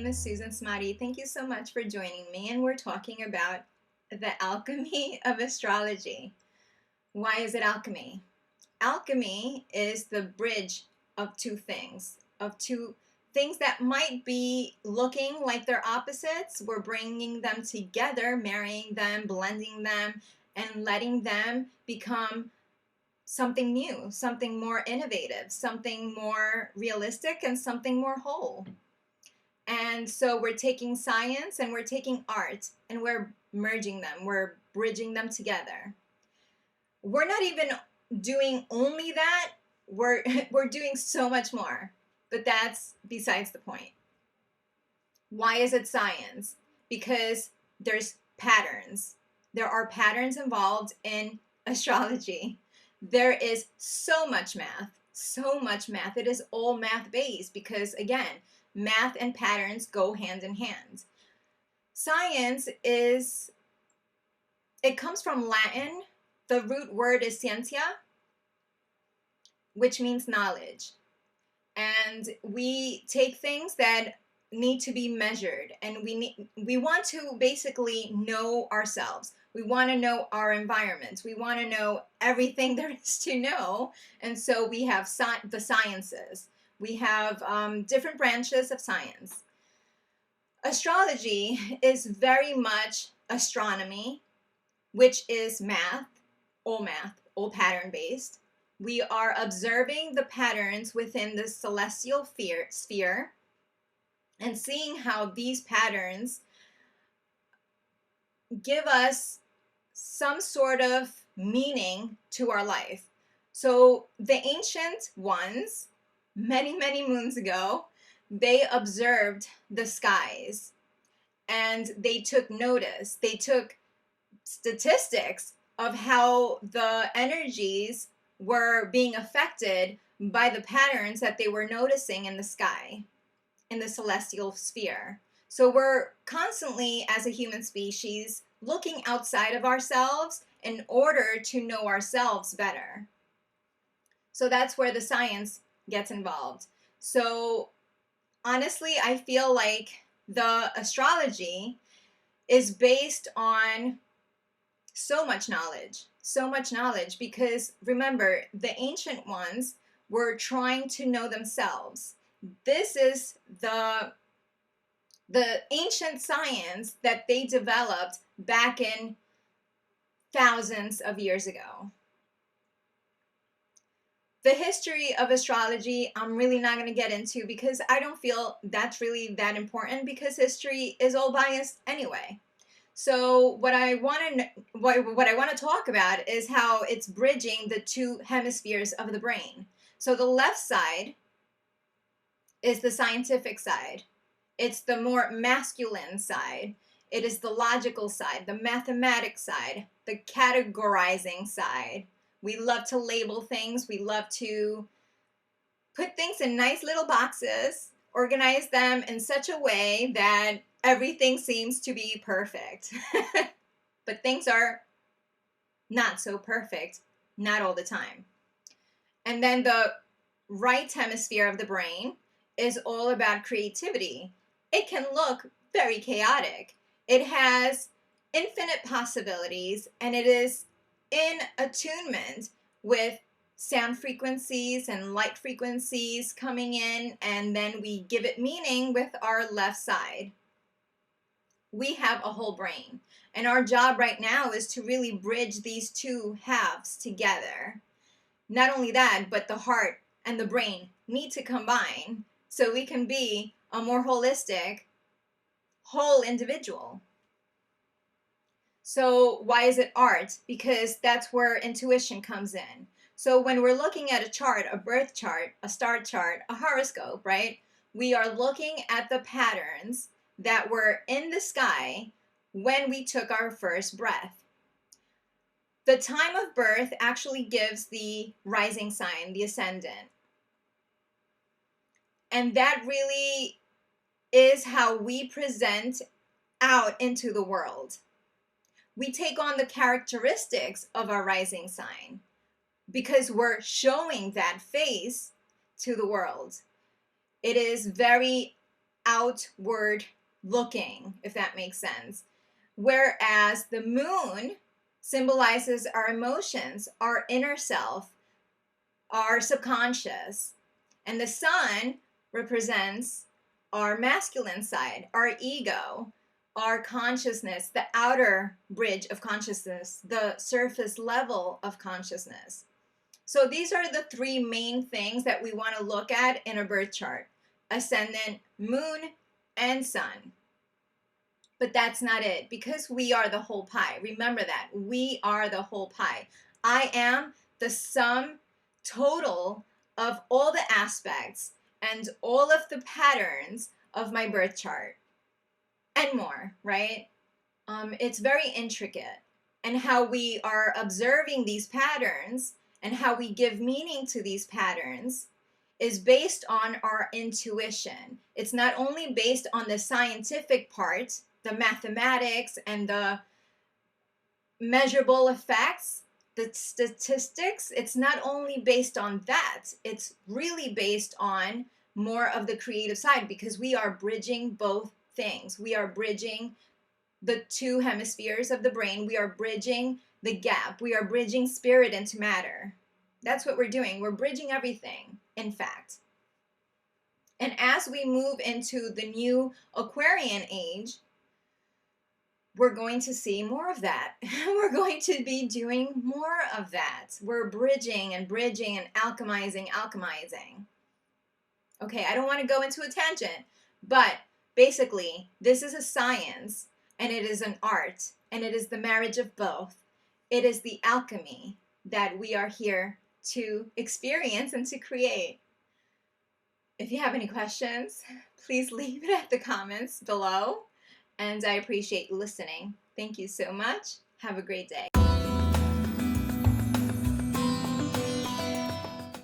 name is Susan Smati. Thank you so much for joining me, and we're talking about the alchemy of astrology. Why is it alchemy? Alchemy is the bridge of two things that might be looking like they're opposites. We're bringing them together, marrying them, blending them, and letting them become something new, something more innovative, something more realistic, and something more whole. And so we're taking science and we're taking art and we're merging them, we're bridging them together. We're not even doing only that, we're, we're doing so much more, but that's besides the point. Why is it science? Because there's patterns. There are patterns involved in astrology. There is so much math, so much math. It is all math based because, again, math and patterns go hand in hand. Science it comes from Latin. The root word is scientia, which means knowledge. And we take things that need to be measured, and we want to basically know ourselves. We want to know our environment. We want to know everything there is to know. And so we have the sciences. We have different branches of science. Astrology is very much astronomy, which is math, all pattern based. We are observing the patterns within the celestial sphere and seeing how these patterns give us some sort of meaning to our life. So the ancient ones, many, many moons ago, they observed the skies and they took notice. They took statistics of how the energies were being affected by the patterns that they were noticing in the sky, in the celestial sphere. So we're constantly, as a human species, looking outside of ourselves in order to know ourselves better. So that's where the science gets involved. So honestly, I feel like the astrology is based on so much knowledge, because remember, the ancient ones were trying to know themselves. This is the ancient science that they developed back in thousands of years ago. The history of astrology, I'm really not going to get into because I don't feel that's really that important, because history is all biased anyway. So what I want to talk about is how it's bridging the two hemispheres of the brain. So the left side is the scientific side. It's the more masculine side. It is the logical side, the mathematic side, the categorizing side. We love to label things. We love to put things in nice little boxes, organize them in such a way that everything seems to be perfect. But things are not so perfect, not all the time. And then the right hemisphere of the brain is all about creativity. It can look very chaotic. It has infinite possibilities, and it is in attunement with sound frequencies and light frequencies coming in, and then we give it meaning with our left side. We have a whole brain, and our job right now is to really bridge these two halves together. Not only that, but the heart and the brain need to combine so we can be a more holistic, whole individual. So why is it art? Because that's where intuition comes in. So when we're looking at a chart, a birth chart, a star chart, a horoscope, right? We are looking at the patterns that were in the sky when we took our first breath. The time of birth actually gives the rising sign, the ascendant. And that really is how we present out into the world. We take on the characteristics of our rising sign because we're showing that face to the world. It is very outward looking, if that makes sense. Whereas the moon symbolizes our emotions, our inner self, our subconscious. And the sun represents our masculine side, our ego, our consciousness, the outer bridge of consciousness, the surface level of consciousness. So these are the three main things that we want to look at in a birth chart: ascendant, moon, and sun. But that's not it, because we are the whole pie. Remember that. We are the whole pie. I am the sum total of all the aspects and all of the patterns of my birth chart and more, right? It's very intricate. And how we are observing these patterns and how we give meaning to these patterns is based on our intuition. It's not only based on the scientific part, the mathematics and the measurable effects, the statistics. It's not only based on that, it's really based on more of the creative side, because we are bridging both things. We are bridging the two hemispheres of the brain. We are bridging the gap. We are bridging spirit into matter. That's what we're doing. We're bridging everything, in fact. And as we move into the new Aquarian age, we're going to see more of that. We're going to be doing more of that. We're bridging and bridging and alchemizing. Okay, I don't want to go into a tangent, but basically, this is a science, and it is an art, and it is the marriage of both. It is the alchemy that we are here to experience and to create. If you have any questions, please leave it at the comments below, and I appreciate you listening. Thank you so much. Have a great day.